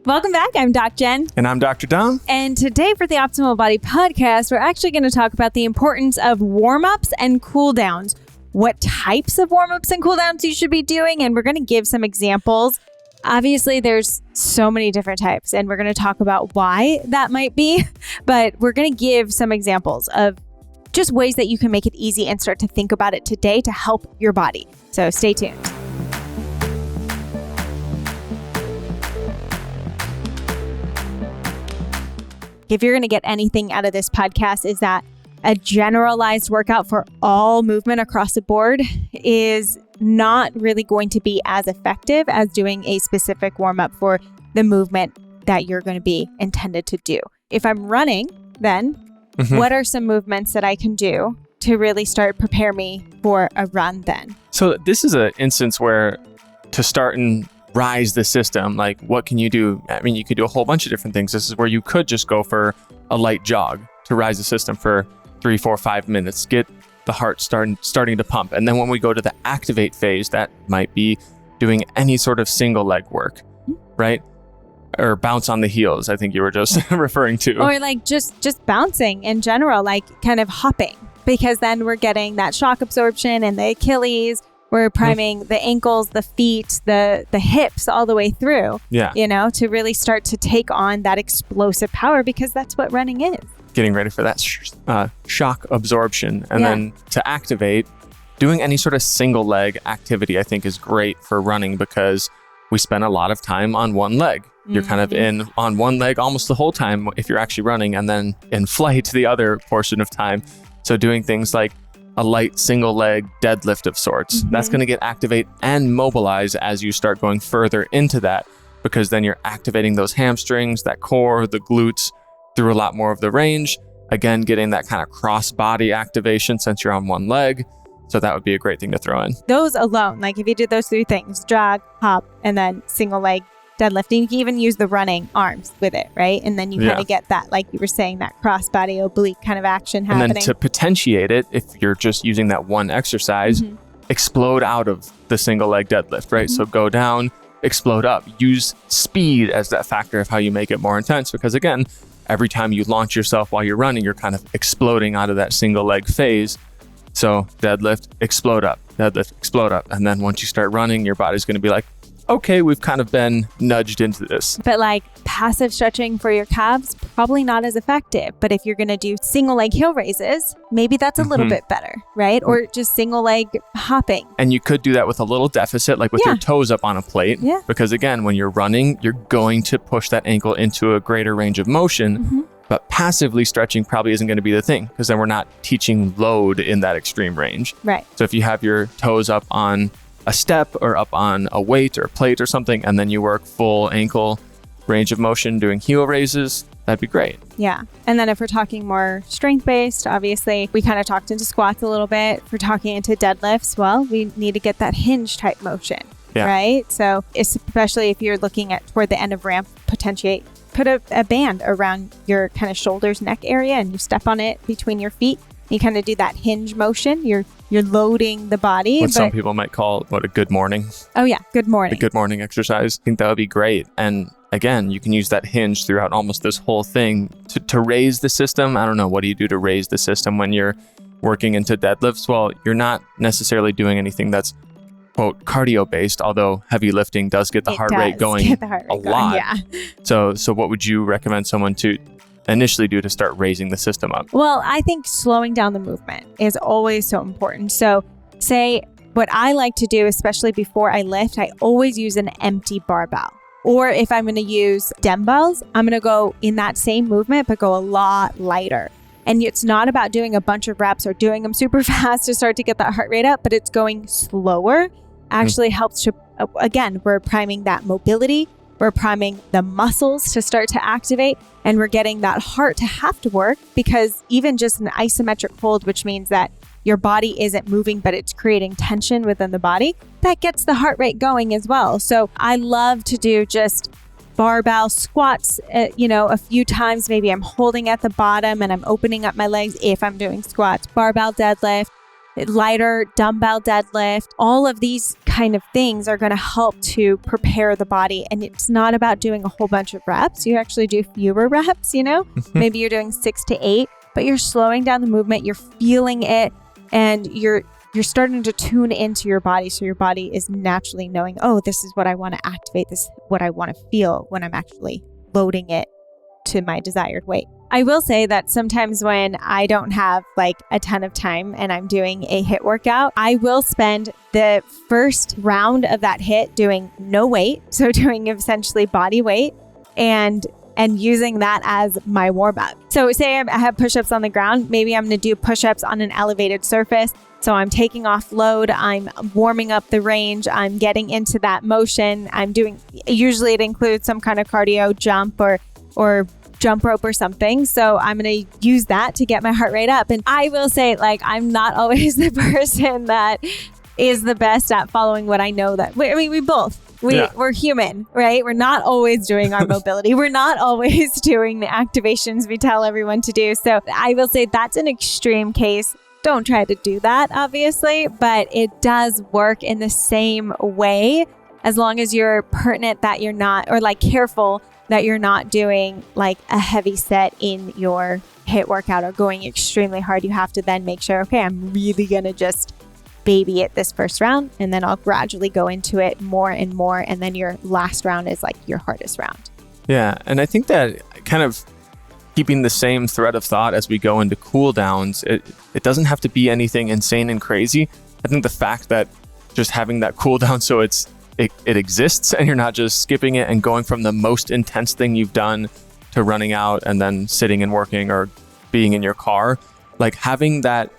Welcome back. I'm Doc Jen. And I'm Dr. Dom. And today for the Optimal Body Podcast, we're actually going to talk about the importance of warm-ups and cool-downs, what types of warm-ups and cool-downs you should be doing, and we're going to give some examples. Obviously, there's so many different types, and we're going to talk about why that might be, but we're going to give some examples of just ways that you can make it easy and start to think about it today to help your body. So stay tuned. If you're going to get anything out of this podcast, is that a generalized workout for all movement across the board is not really going to be as effective as doing a specific warm-up for the movement that you're going to be intended to do. If I'm running, then what are some movements that I can do to really start prepare me for a run then? So this is an instance where to start and rise the system, like what can you do? I mean, you could do a whole bunch of different things. This is where you could just go for a light jog to rise the system for 3, 4, 5 minutes, get the heart starting to pump. And then when we go to the activate phase, that might be doing any sort of single leg work, right? Or bounce on the heels, I think you were just referring to. Or like just bouncing in general, like kind of hopping, because then we're getting that shock absorption in the Achilles. We're priming the ankles, the feet, the hips all the way through, to really start to take on that explosive power, because that's what running is. Getting ready for that shock absorption. And then to activate, doing any sort of single leg activity, I think is great for running because we spend a lot of time on one leg. You're kind of on one leg almost the whole time if you're actually running, and then in flight the other portion of time. So doing things like a light single leg deadlift of sorts, that's going to get activate and mobilize as you start going further into that, because then you're activating those hamstrings, that core, the glutes through a lot more of the range. Again, getting that kind of cross body activation since you're on one leg. So that would be a great thing to throw in. Those alone, like if you did those 3 things, jog, hop, and then single leg deadlifting, you can even use the running arms with it, right? And then you kind of get that, like you were saying, that cross body oblique kind of action happening. And then to potentiate it, if you're just using that one exercise, explode out of the single leg deadlift, right? So go down, explode up. Use speed as that factor of how you make it more intense, because again, every time you launch yourself while you're running, you're kind of exploding out of that single leg phase. So deadlift, explode up, deadlift, explode up. And then once you start running, your body's going to be like, okay, we've kind of been nudged into this. But like passive stretching for your calves, probably not as effective. But if you're going to do single leg heel raises, maybe that's a little bit better, right? Or just single leg hopping. And you could do that with a little deficit, like with your toes up on a plate. Yeah. Because again, when you're running, you're going to push that ankle into a greater range of motion. But passively stretching probably isn't going to be the thing, because then we're not teaching load in that extreme range. Right. So if you have your toes up on a step or up on a weight or plate or something, and then you work full ankle range of motion doing heel raises, that'd be great. Yeah. And then if we're talking more strength-based, obviously, we kind of talked into squats a little bit. If we're talking into deadlifts, well, we need to get that hinge type motion, right? So especially if you're looking at toward the end of ramp, potentiate, put a band around your kind of shoulders, neck area, and you step on it between your feet. You kind of do that hinge motion. You're loading the body. What some people might call a good morning. Oh yeah, good morning. The good morning exercise. I think that would be great. And again, you can use that hinge throughout almost this whole thing to raise the system. I don't know, what do you do to raise the system when you're working into deadlifts? Well, you're not necessarily doing anything that's quote cardio based, although heavy lifting does get the heart rate going a lot. Yeah. So what would you recommend someone to initially do to start raising the system up? Well, I think slowing down the movement is always so important. So say what I like to do, especially before I lift, I always use an empty barbell. Or if I'm going to use dumbbells, I'm going to go in that same movement, but go a lot lighter. And it's not about doing a bunch of reps or doing them super fast to start to get that heart rate up, but it's going slower actually helps to, again, we're priming that mobility. We're priming the muscles to start to activate, and we're getting that heart to have to work, because even just an isometric hold, which means that your body isn't moving, but it's creating tension within the body, that gets the heart rate going as well. So I love to do just barbell squats, a few times. Maybe I'm holding at the bottom and I'm opening up my legs if I'm doing squats, barbell deadlift, lighter dumbbell deadlift. All of these kind of things are going to help to prepare the body. And it's not about doing a whole bunch of reps. You actually do fewer reps, Maybe you're doing 6 to 8, but you're slowing down the movement. You're feeling it, and you're starting to tune into your body. So your body is naturally knowing, oh, this is what I want to activate. This is what I want to feel when I'm actually loading it to my desired weight. I will say that sometimes when I don't have like a ton of time and I'm doing a HIIT workout, I will spend the first round of that HIIT doing no weight. So doing essentially body weight and using that as my warm up. So say I have push-ups on the ground, maybe I'm going to do push-ups on an elevated surface. So I'm taking off load, I'm warming up the range, I'm getting into that motion. Usually it includes some kind of cardio, jump or jump rope or something. So I'm going to use that to get my heart rate up. And I will say, like, I'm not always the person that is the best at following what I know that, we're human, right? We're not always doing our mobility. We're not always doing the activations we tell everyone to do. So I will say that's an extreme case. Don't try to do that, obviously, but it does work in the same way as long as you're pertinent that you're not, or like careful that you're not doing like a heavy set in your HIIT workout or going extremely hard. You have to then make sure, okay, I'm really going to just baby it this first round, and then I'll gradually go into it more and more. And then your last round is like your hardest round. Yeah. And I think that kind of keeping the same thread of thought as we go into cool downs, it doesn't have to be anything insane and crazy. I think the fact that just having that cool down so it exists and you're not just skipping it and going from the most intense thing you've done to running out and then sitting and working or being in your car, like having that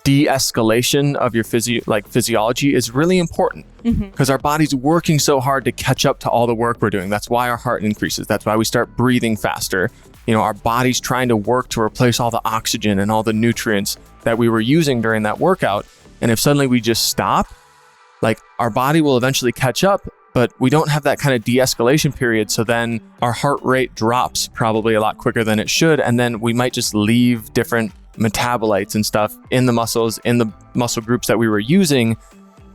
de-escalation of your physiology is really important because our body's working so hard to catch up to all the work we're doing. That's why our heart increases. That's why we start breathing faster. Our body's trying to work to replace all the oxygen and all the nutrients that we were using during that workout. And if suddenly we just stop, like our body will eventually catch up, but we don't have that kind of de-escalation period. So then our heart rate drops probably a lot quicker than it should. And then we might just leave different metabolites and stuff in the muscles, in the muscle groups that we were using.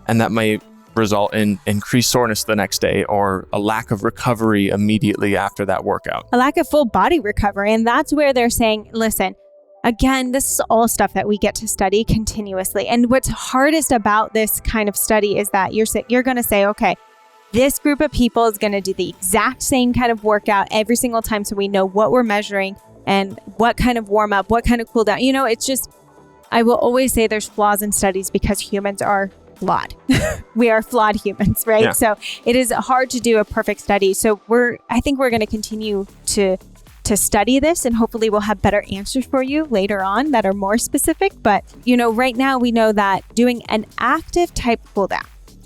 And that may result in increased soreness the next day or a lack of recovery immediately after that workout. A lack of full body recovery. And that's where they're saying, listen, again, this is all stuff that we get to study continuously. And what's hardest about this kind of study is that you're going to say, okay, this group of people is going to do the exact same kind of workout every single time. So we know what we're measuring and what kind of warm up, what kind of cool down. It's just, I will always say there's flaws in studies because humans are flawed. We are flawed humans, right? Yeah. So it is hard to do a perfect study. So I think we're going to continue to study this, and hopefully we'll have better answers for you later on that are more specific. But, right now we know that doing an active type cool down.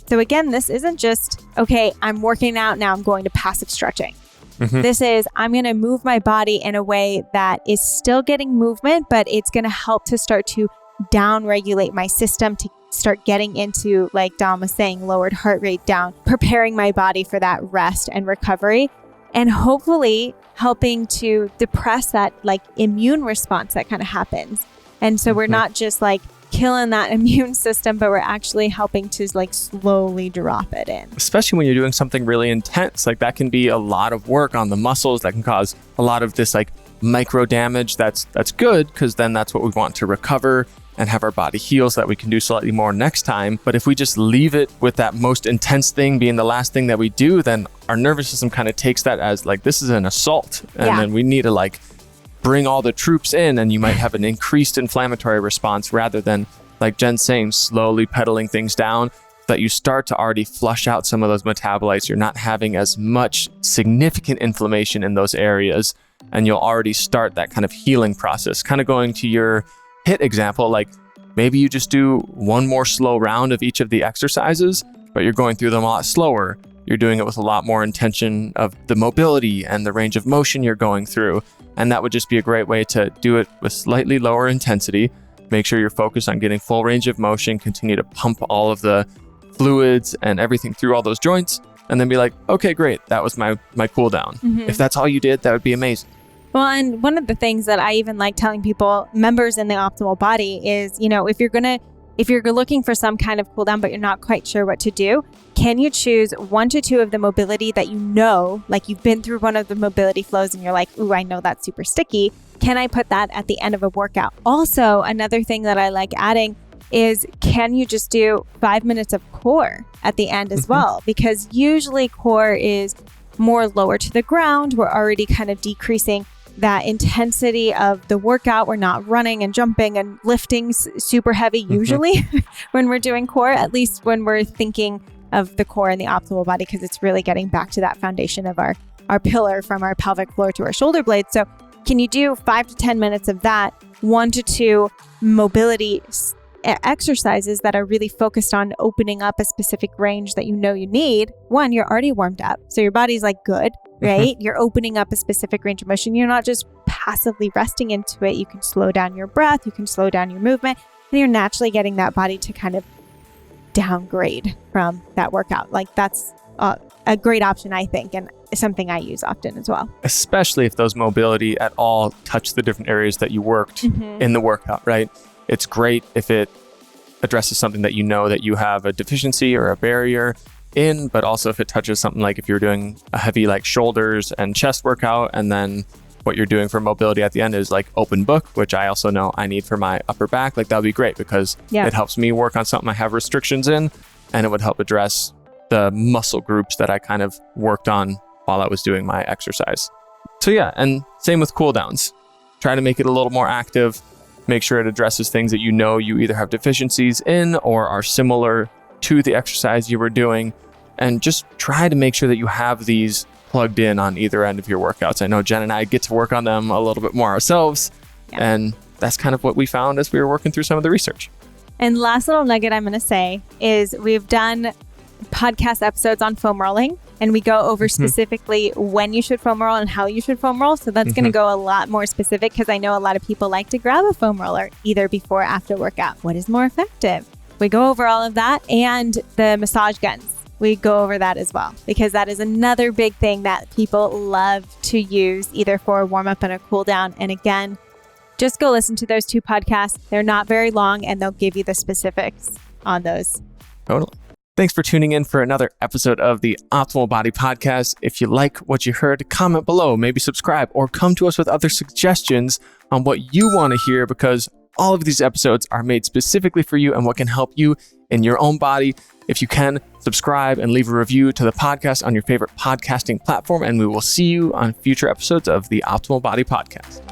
So again, this isn't just, okay, I'm working out, now I'm going to passive stretching. This is, I'm going to move my body in a way that is still getting movement, but it's going to help to start to down regulate my system, to start getting into, like Dom was saying, lowered heart rate down, preparing my body for that rest and recovery, and hopefully helping to depress that like immune response that kind of happens. And so we're not just like killing that immune system, but we're actually helping to like slowly drop it in. Especially when you're doing something really intense, like that can be a lot of work on the muscles that can cause a lot of this like micro damage. That's good because then that's what we want to recover and have our body heal so that we can do slightly more next time. But if we just leave it with that most intense thing being the last thing that we do, then our nervous system kind of takes that as like, this is an assault. And then we need to like bring all the troops in, and you might have an increased inflammatory response rather than, like Jen's saying, slowly pedaling things down, that you start to already flush out some of those metabolites. You're not having as much significant inflammation in those areas, and you'll already start that kind of healing process. Kind of going to your HIIT example, like maybe you just do one more slow round of each of the exercises, but you're going through them a lot slower. You're doing it with a lot more intention of the mobility and the range of motion you're going through. And that would just be a great way to do it with slightly lower intensity. Make sure you're focused on getting full range of motion, continue to pump all of the fluids and everything through all those joints, and then be like, okay, great. That was my cool down. If that's all you did, that would be amazing. Well, and one of the things that I even like telling people, members in the optimal body, is, if you're going to if you're looking for some kind of cool down, but you're not quite sure what to do, can you choose 1 to 2 of the mobility that you know, like you've been through one of the mobility flows and you're like, ooh, I know that's super sticky. Can I put that at the end of a workout? Also, another thing that I like adding is, can you just do 5 minutes of core at the end as well? Because usually core is more lower to the ground. We're already kind of decreasing that intensity of the workout. We're not running and jumping and lifting super heavy usually when we're doing core, at least when we're thinking of the core and the optimal body, because it's really getting back to that foundation of our pillar from our pelvic floor to our shoulder blades. So can you do 5 to 10 minutes of that, 1 to 2 mobility exercises that are really focused on opening up a specific range that you know you need? One, you're already warmed up. So your body's like, good, right? You're opening up a specific range of motion. You're not just passively resting into it. You can slow down your breath. You can slow down your movement. And you're naturally getting that body to kind of downgrade from that workout. Like that's a great option, I think, and something I use often as well. Especially if those mobility at all touch the different areas that you worked in the workout, right? It's great if it addresses something that you know that you have a deficiency or a barrier in, but also if it touches something like if you're doing a heavy like shoulders and chest workout, and then what you're doing for mobility at the end is like open book, which I also know I need for my upper back. Like that would be great because it helps me work on something I have restrictions in, and it would help address the muscle groups that I kind of worked on while I was doing my exercise. So yeah, and same with cool downs. Try to make it a little more active. Make sure it addresses things that you know you either have deficiencies in or are similar to the exercise you were doing. And just try to make sure that you have these plugged in on either end of your workouts. I know Jen and I get to work on them a little bit more ourselves. And that's kind of what we found as we were working through some of the research. And last little nugget I'm going to say is we've done podcast episodes on foam rolling, and we go over specifically when you should foam roll and how you should foam roll. So that's going to go a lot more specific, because I know a lot of people like to grab a foam roller either before or after workout. What is more effective? We go over all of that, and the massage guns. We go over that as well, because that is another big thing that people love to use either for a warm up and a cool down. And again, just go listen to those 2 podcasts. They're not very long, and they'll give you the specifics on those. Totally. Thanks for tuning in for another episode of the Optimal Body Podcast. If you like what you heard, comment below, maybe subscribe, or come to us with other suggestions on what you want to hear, because all of these episodes are made specifically for you and what can help you in your own body. If you can, subscribe and leave a review to the podcast on your favorite podcasting platform, and we will see you on future episodes of the Optimal Body Podcast.